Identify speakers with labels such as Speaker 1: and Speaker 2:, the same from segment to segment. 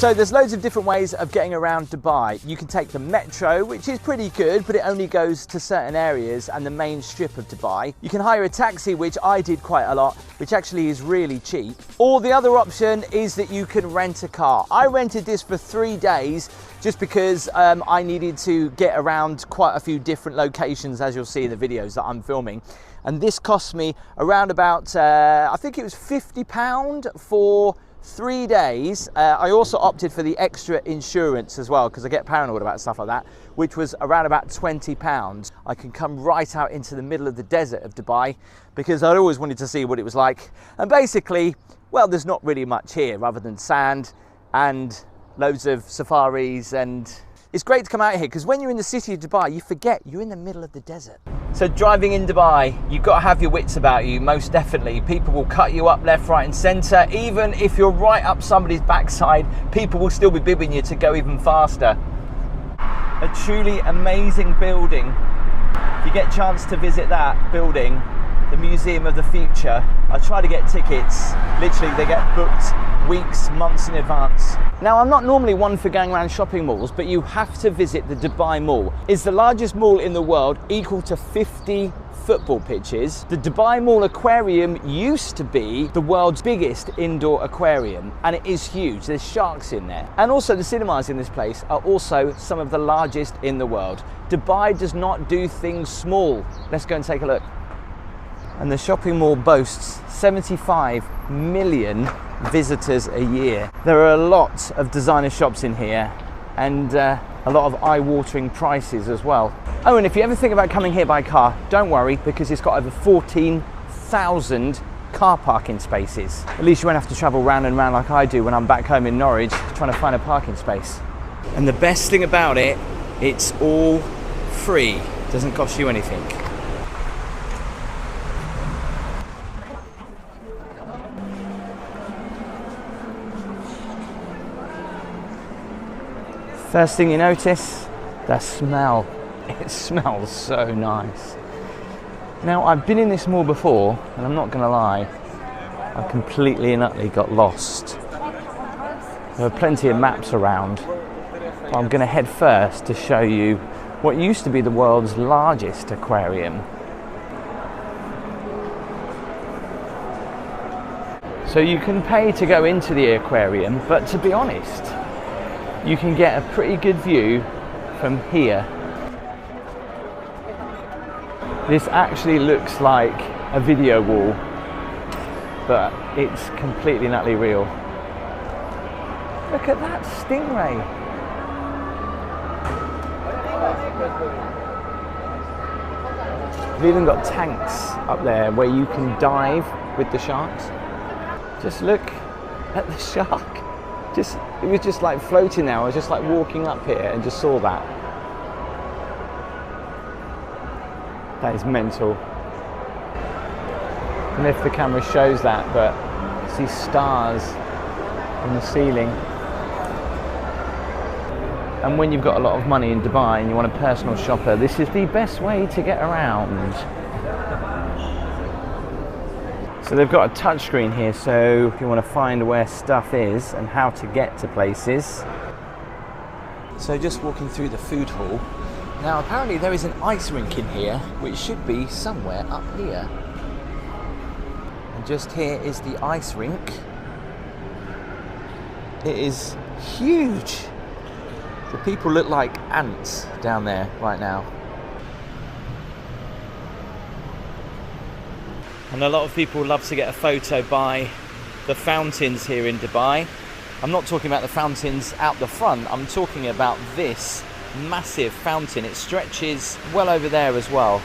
Speaker 1: So there's loads of different ways of getting around Dubai. You can take the metro, which is pretty good, but it only goes to certain areas and the main strip of Dubai. You can hire a taxi, which I did quite a lot, which actually is really cheap. Or the other option is that you can rent a car. I rented this for 3 days just because I needed to get around quite a few different locations, as you'll see in the videos that I'm filming. And this cost me around about, I think it was £50 for 3 days. I also opted for the extra insurance as well because I get paranoid about stuff like that, which was around about £20. I can come right out into the middle of the desert of Dubai because I'd always wanted to see what it was like. And basically, well, there's not really much here other than sand and loads of safaris, and it's great to come out here because when you're in the city of Dubai, you forget you're in the middle of the desert. So driving in Dubai, you've got to have your wits about you, most definitely. People will cut you up left, right and centre. Even if you're right up somebody's backside, people will still be bibbing you to go even faster. A truly amazing building. If you get a chance to visit that building, the Museum of the Future, I try to get tickets. Literally, they get booked weeks, months in advance. Now, I'm not normally one for going around shopping malls, but you have to visit the Dubai Mall. It's the largest mall in the world, equal to 50 football pitches. The Dubai Mall Aquarium used to be the world's biggest indoor aquarium, and it is huge. There's sharks in there. And also the cinemas in this place are also some of the largest in the world. Dubai does not do things small. Let's go and take a look. And the shopping mall boasts 75 million visitors a year. There are a lot of designer shops in here and a lot of eye-watering prices as well. Oh, and if you ever think about coming here by car, don't worry, because it's got over 14,000 car parking spaces. At least you won't have to travel round and round like I do when I'm back home in Norwich trying to find a parking space. And the best thing about it, it's all free. It doesn't cost you anything. First thing you notice, the smell. It smells so nice. Now, I've been in this mall before, and I'm not gonna lie, I completely and utterly got lost. There are plenty of maps around, but I'm gonna head first to show you what used to be the world's largest aquarium. So you can pay to go into the aquarium, but to be honest, you can get a pretty good view from here. This actually looks like a video wall, but it's completely and utterly real. Look at that stingray. We've even got tanks up there where you can dive with the sharks. Just look at the shark. It was just like floating there. I was just like walking up here and just saw that. That is mental. I don't know if the camera shows that, but I see stars on the ceiling. And when you've got a lot of money in Dubai and you want a personal shopper, this is the best way to get around. So they've got a touchscreen here, so if you want to find where stuff is and how to get to places. So just walking through the food hall. Now apparently there is an ice rink in here, which should be somewhere up here. And just here is the ice rink. It is huge. The people look like ants down there right now. And a lot of people love to get a photo by the fountains here in Dubai. I'm not talking about the fountains out the front, I'm talking about this massive fountain. It stretches well over there as well.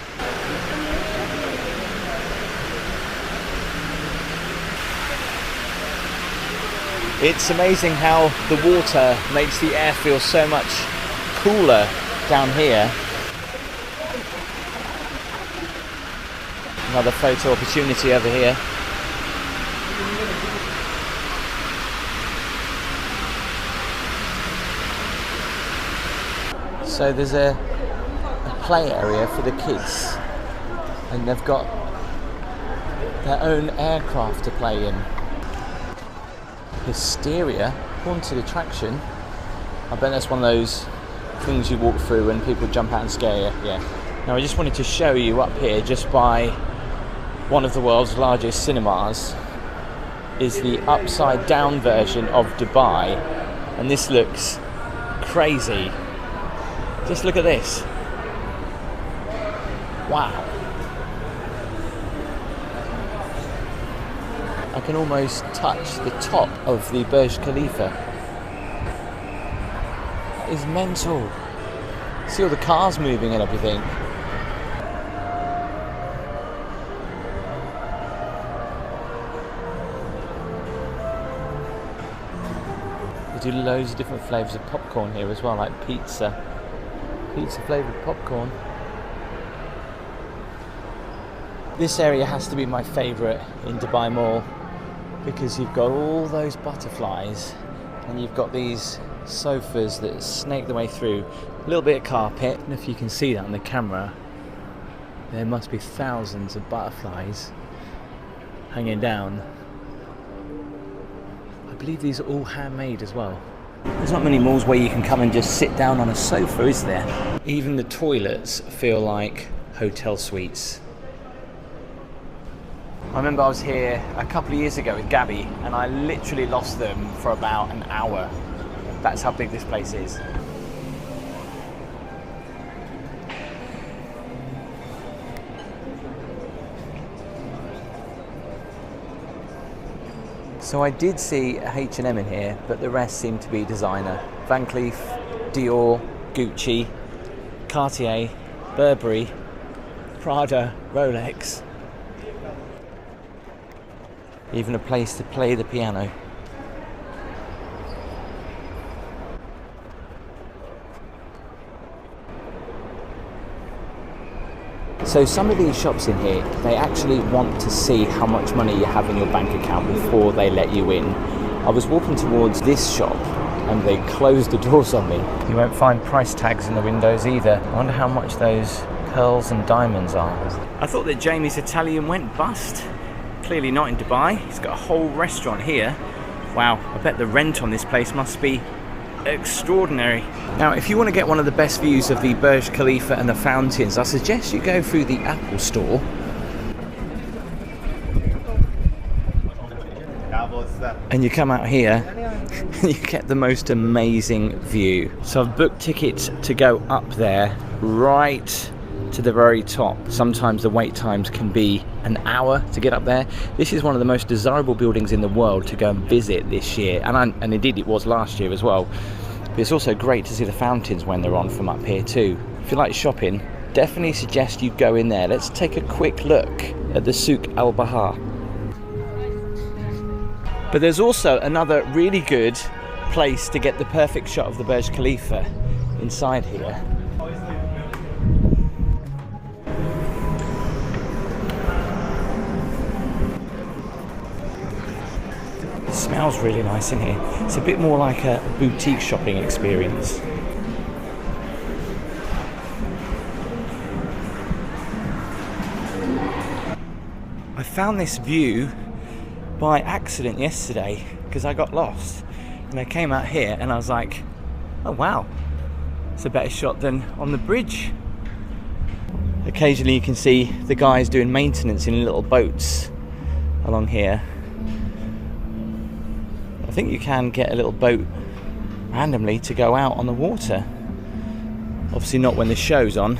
Speaker 1: It's amazing how the water makes the air feel so much cooler down here. Another photo opportunity over here. So there's a play area for the kids, and they've got their own aircraft to play in. Hysteria haunted attraction. I bet that's one of those things you walk through when people jump out and scare you. Yeah. Now I just wanted to show you up here, just by one of the world's largest cinemas, is the upside down version of Dubai, and this looks crazy. Just look at this. Wow. I can almost touch the top of the Burj Khalifa. That is mental. See all the cars moving and everything. They do loads of different flavours of popcorn here as well, like pizza flavoured popcorn. This area has to be my favourite in Dubai Mall, because you've got all those butterflies and you've got these sofas that snake their way through, a little bit of carpet, and if you can see that on the camera, there must be thousands of butterflies hanging down. I believe these are all handmade as well. There's not many malls where you can come and just sit down on a sofa, is there? Even the toilets feel like hotel suites. I remember I was here a couple of years ago with Gabby, and I literally lost them for about an hour. That's how big this place is. So I did see a H&M in here, but the rest seemed to be designer. Van Cleef, Dior, Gucci, Cartier, Burberry, Prada, Rolex. Even a place to play the piano. So some of these shops in here, they actually want to see how much money you have in your bank account before they let you in. I was walking towards this shop and they closed the doors on me. You won't find price tags in the windows either. I wonder how much those pearls and diamonds are. I thought that Jamie's Italian went bust. Clearly not in Dubai. He's got a whole restaurant here. Wow, I bet the rent on this place must be extraordinary. Now, if you want to get one of the best views of the Burj Khalifa and the fountains, I suggest you go through the Apple Store. And you come out here and you get the most amazing view. So I've booked tickets to go up there right to the very top. Sometimes the wait times can be an hour to get up there. This is one of the most desirable buildings in the world to go and visit this year, and indeed it was last year as well. But it's also great to see the fountains when they're on from up here too. If you like shopping, definitely suggest you go in there. Let's take a quick look at the Souk Al Bahar. But there's also another really good place to get the perfect shot of the Burj Khalifa inside here. It smells really nice in here. It's a bit more like a boutique shopping experience. I found this view by accident yesterday because I got lost, and I came out here and I was like, oh wow, it's a better shot than on the bridge. Occasionally you can see the guys doing maintenance in little boats along here. I think you can get a little boat randomly to go out on the water. Obviously not when the show's on.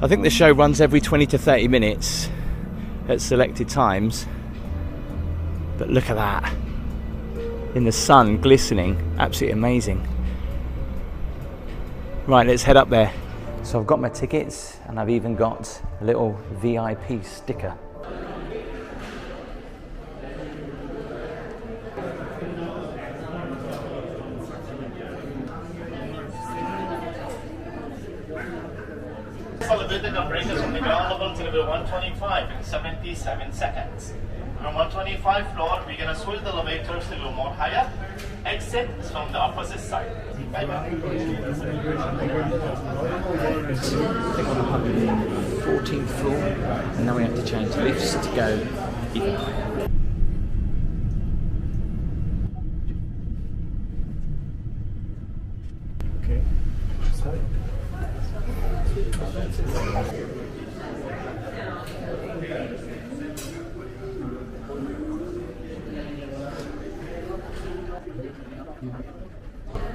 Speaker 1: I think the show runs every 20 to 30 minutes at selected times. But look at that. In the sun, glistening. Absolutely amazing. Right, let's head up there. So I've got my tickets and I've even got a little VIP sticker.
Speaker 2: Elevated operators from the ground level to level 125 in 77 seconds. From 125 floor, we're going to switch the elevators to go more higher. Exit is from the opposite side. Bye bye.
Speaker 1: 14th floor, and now we have to change lifts to go even higher.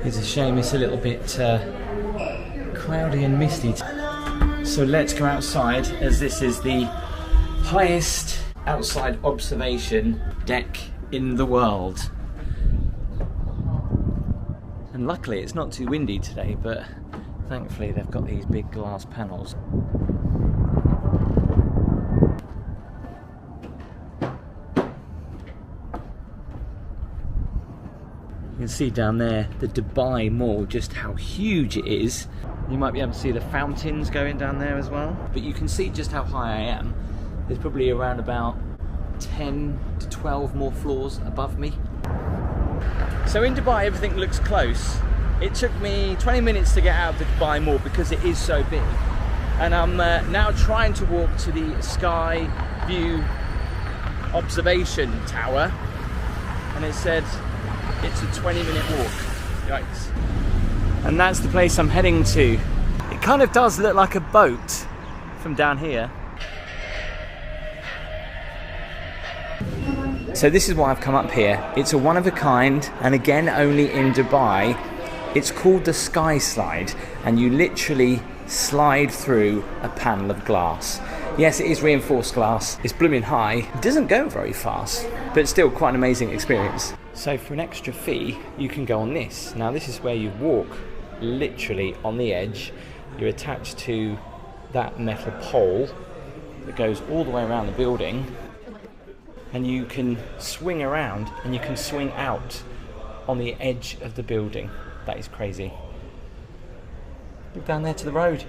Speaker 1: It's a shame it's a little bit cloudy and misty. So let's go outside, as this is the highest outside observation deck in the world. And luckily it's not too windy today, but thankfully they've got these big glass panels. You can see down there the Dubai Mall, just how huge it is. You might be able to see the fountains going down there as well. But you can see just how high I am. There's probably around about 10 to 12 more floors above me. So in Dubai everything looks close. It took me 20 minutes to get out of the Dubai Mall because it is so big. And I'm now trying to walk to the Sky View Observation Tower. And it said it's a 20-minute walk. Yikes. And that's the place I'm heading to. It kind of does look like a boat from down here. So this is why I've come up here. It's a one of a kind, and again only in Dubai. It's called the Sky Slide, and you literally slide through a panel of glass. Yes, it is reinforced glass. It's blooming high. It doesn't go very fast, but it's still quite an amazing experience. So for an extra fee, you can go on this. Now this is where you walk literally on the edge. You're attached to that metal pole that goes all the way around the building, and you can swing around and you can swing out on the edge of the building. That is crazy. Look down there to the road.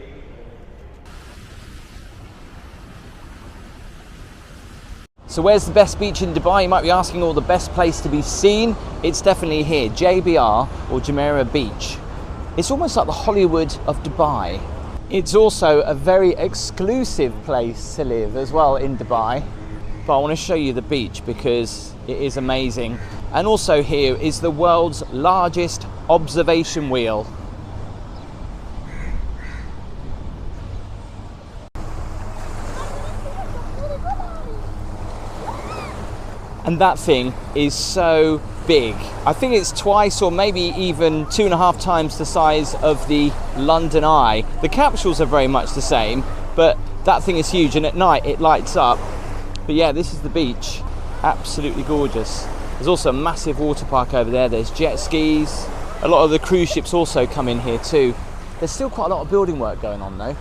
Speaker 1: So where's the best beach in Dubai? You might be asking, or the best place to be seen. It's definitely here, JBR or Jumeirah Beach. It's almost like the Hollywood of Dubai. It's also a very exclusive place to live as well in Dubai. But I want to show you the beach because it is amazing. And also here is the world's largest observation wheel. And that thing is so big. I think it's twice or maybe even 2.5 times the size of the London Eye. The capsules are very much the same, but that thing is huge, and at night it lights up. But yeah, this is the beach. Absolutely gorgeous. There's also a massive water park over there. There's jet skis. A lot of the cruise ships also come in here too. There's still quite a lot of building work going on though.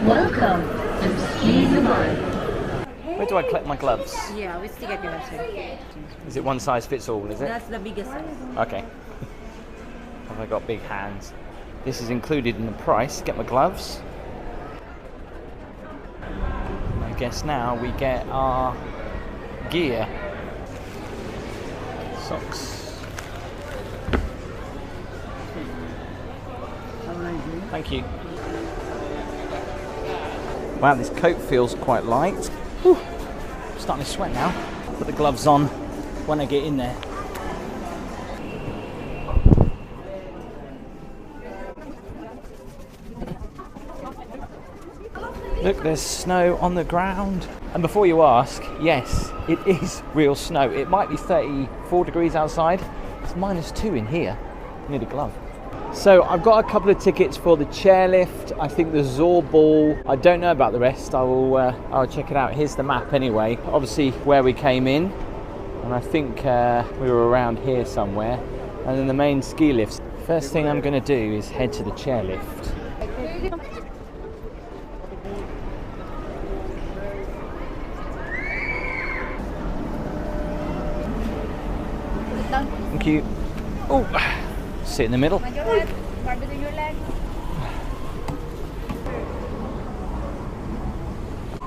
Speaker 3: Welcome to Ski Dubai.
Speaker 1: Where do I collect my gloves?
Speaker 3: Yeah, we still get your website.
Speaker 1: Is it one size fits all, is it?
Speaker 3: That's the biggest size.
Speaker 1: Okay. Have I got big hands? This is included in the price. Get my gloves. I guess now we get our gear. Socks. Thank you. Wow, this coat feels quite light. Whew. I'm starting to sweat now. Put the gloves on when I get in there. Look, there's snow on the ground. And before you ask, yes, it is real snow. It might be 34 degrees outside. It's -2 in here. I need a glove. So I've got a couple of tickets for the chairlift. I think the Zohr Ball. I don't know about the rest. I'll check it out. Here's the map anyway. Obviously where we came in, and I think we were around here somewhere. And then the main ski lifts. First thing I'm going to do is head to the chairlift. Thank you. Oh, sit in the middle.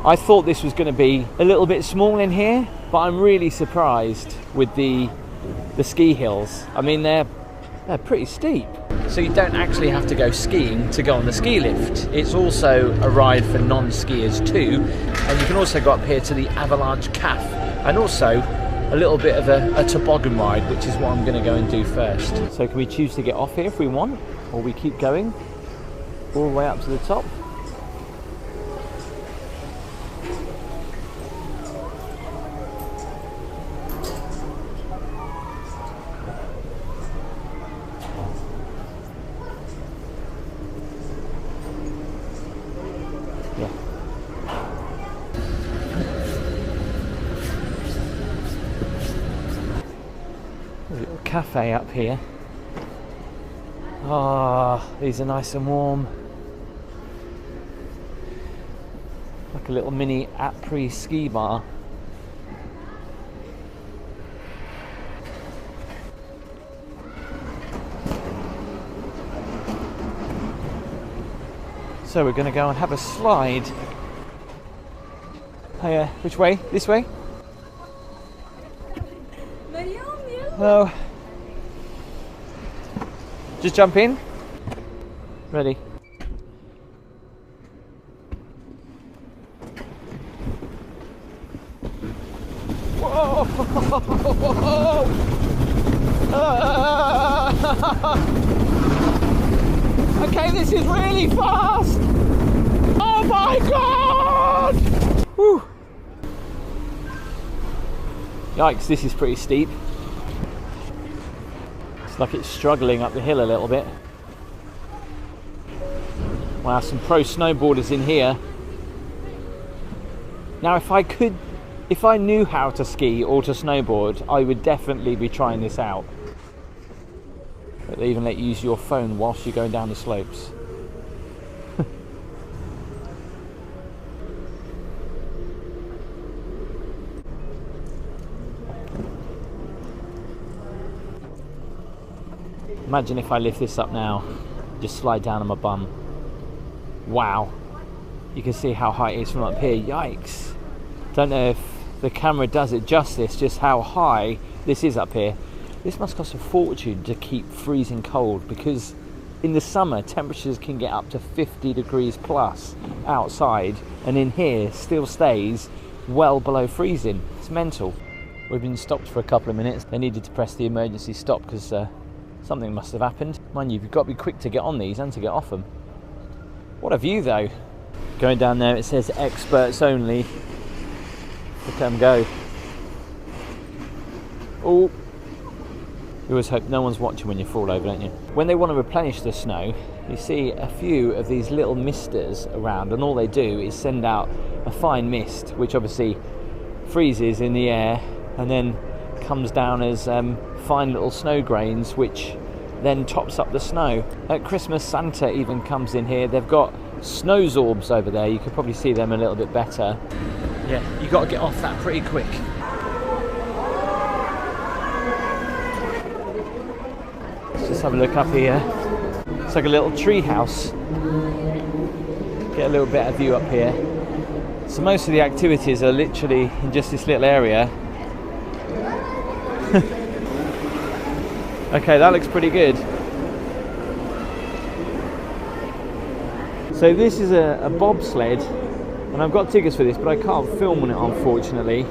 Speaker 1: I thought this was going to be a little bit small in here, but I'm really surprised with the ski hills. I mean, they're pretty steep. So you don't actually have to go skiing to go on the ski lift. It's also a ride for non-skiers too, and you can also go up here to the Avalanche Caf, and also a little bit of a toboggan ride, which is what I'm going to go and do first. So can we choose to get off here if we want, or we keep going all the way up to the top? There's a little cafe up here. Ah, these are nice and warm. Like a little mini Apres ski bar. So we're going to go and have a slide. Oh, which way? This way? No. Just jump in. Ready. Whoa! Okay, this is really fast. Oh my god! Whew. Yikes, this is pretty steep. It's like it's struggling up the hill a little bit. Wow, some pro snowboarders in here. Now if I knew how to ski or to snowboard, I would definitely be trying this out. But they even let you use your phone whilst you're going down the slopes. Imagine if I lift this up now, just slide down on my bum. Wow. You can see how high it is from up here. Yikes. Don't know if the camera does it justice, just how high this is up here. This must cost a fortune to keep freezing cold, because in the summer temperatures can get up to 50 degrees plus outside, and in here still stays well below freezing. It's mental. We've been stopped for a couple of minutes. They needed to press the emergency stop because something must have happened. Mind you, you've got to be quick to get on these and to get off them. What a view though. Going down there it says experts only. Look at them go. Oh. You always hope no one's watching when you fall over, don't you? When they want to replenish the snow, you see a few of these little misters around, and all they do is send out a fine mist, which obviously freezes in the air and then comes down as fine little snow grains, which then tops up the snow. At Christmas, Santa even comes in here. They've got snowzorbs over there. You could probably see them a little bit better. Yeah, you got to get off that pretty quick. Let's just have a look up here. It's like a little tree house. Get a little better view up here. So most of the activities are literally in just this little area. Okay, that looks pretty good. So this is a bobsled, and I've got tickets for this, but I can't film on it unfortunately.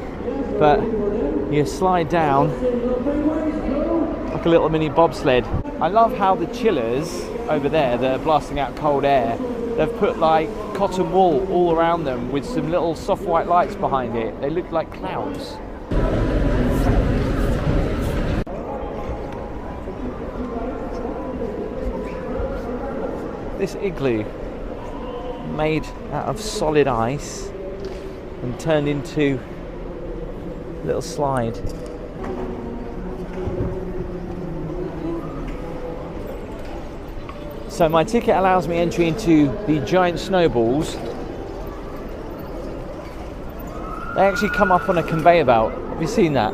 Speaker 1: But you slide down like a little mini bobsled. I love how the chillers over there that are blasting out cold air, they've put like cotton wool all around them with some little soft white lights behind it. They look like clouds. This igloo, made out of solid ice and turned into a little slide. So my ticket allows me entry into the giant snowballs. They actually come up on a conveyor belt. Have you seen that?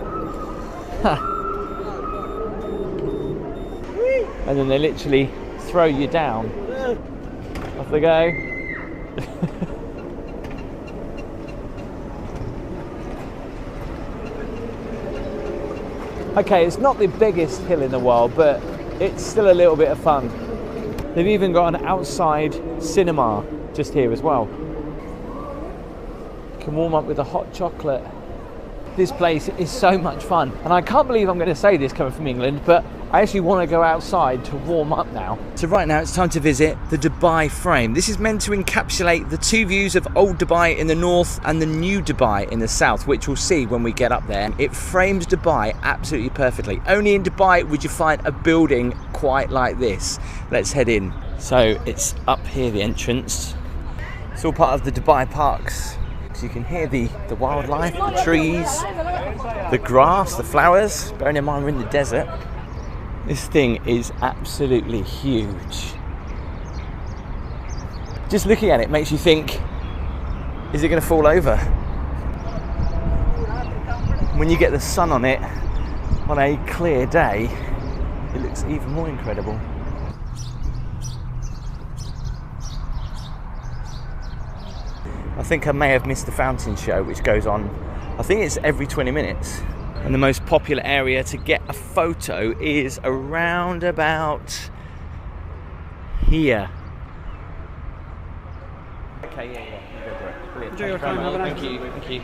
Speaker 1: And then they literally throw you down. Off they go. Okay, it's not the biggest hill in the world, but it's still a little bit of fun. They've even got an outside cinema just here as well. You can warm up with a hot chocolate. This place is so much fun. And I can't believe I'm going to say this coming from England, but I actually want to go outside to warm up now. So right now it's time to visit the Dubai Frame. This is meant to encapsulate the two views of old Dubai in the north and the new Dubai in the south, which we'll see when we get up there. It frames Dubai absolutely perfectly. Only in Dubai would you find a building quite like this. Let's head in. So it's up here, the entrance. It's all part of the Dubai Parks So you can hear the wildlife, the trees, the grass, the flowers. Bearing in mind we're in the desert. This thing is absolutely huge. Just looking at it makes you think, is it going to fall over? When you get the sun on it on a clear day, it looks even more incredible. I think I may have missed the fountain show, which goes on, I think it's every 20 minutes. And the most popular area to get a photo is around about here. Okay, yeah. Go for it. Brilliant.
Speaker 4: Enjoy your time. Have a nice
Speaker 1: Thank you. Thank you.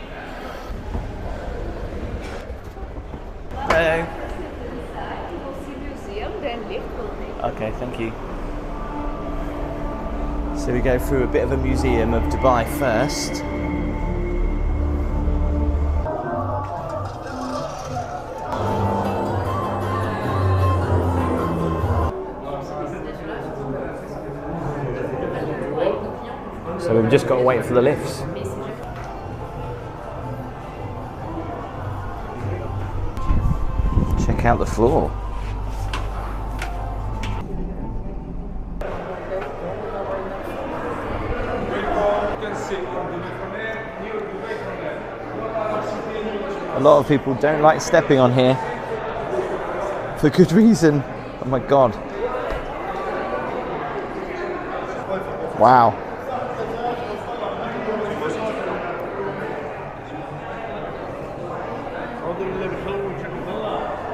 Speaker 1: Hello. Okay, thank you. So we go through a bit of a museum of Dubai first. So we've just got to wait for the lifts. Check out the floor. A lot of people don't like stepping on here for good reason. Oh my god. Wow.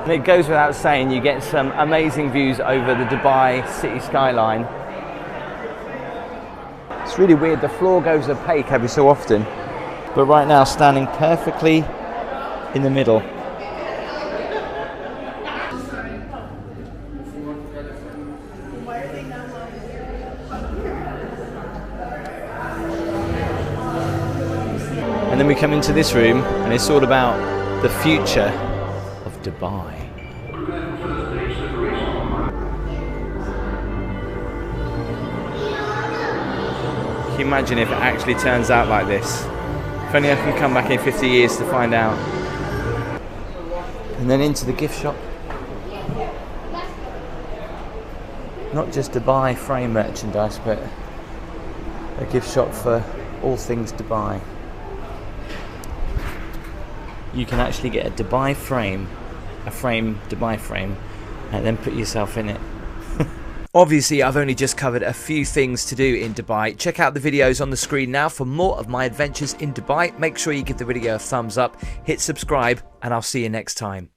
Speaker 1: And it goes without saying, you get some amazing views over the Dubai city skyline. It's really weird, the floor goes opaque every so often, but right now standing perfectly in the middle. And then we come into this room and it's all about the future of Dubai. Can you imagine if it actually turns out like this? If only I can come back in 50 years to find out. And then into the gift shop. Not just Dubai frame merchandise, but a gift shop for all things Dubai. You can actually get a Dubai frame, Dubai frame, and then put yourself in it. Obviously, I've only just covered a few things to do in Dubai. Check out the videos on the screen now for more of my adventures in Dubai. Make sure you give the video a thumbs up, hit subscribe, and I'll see you next time.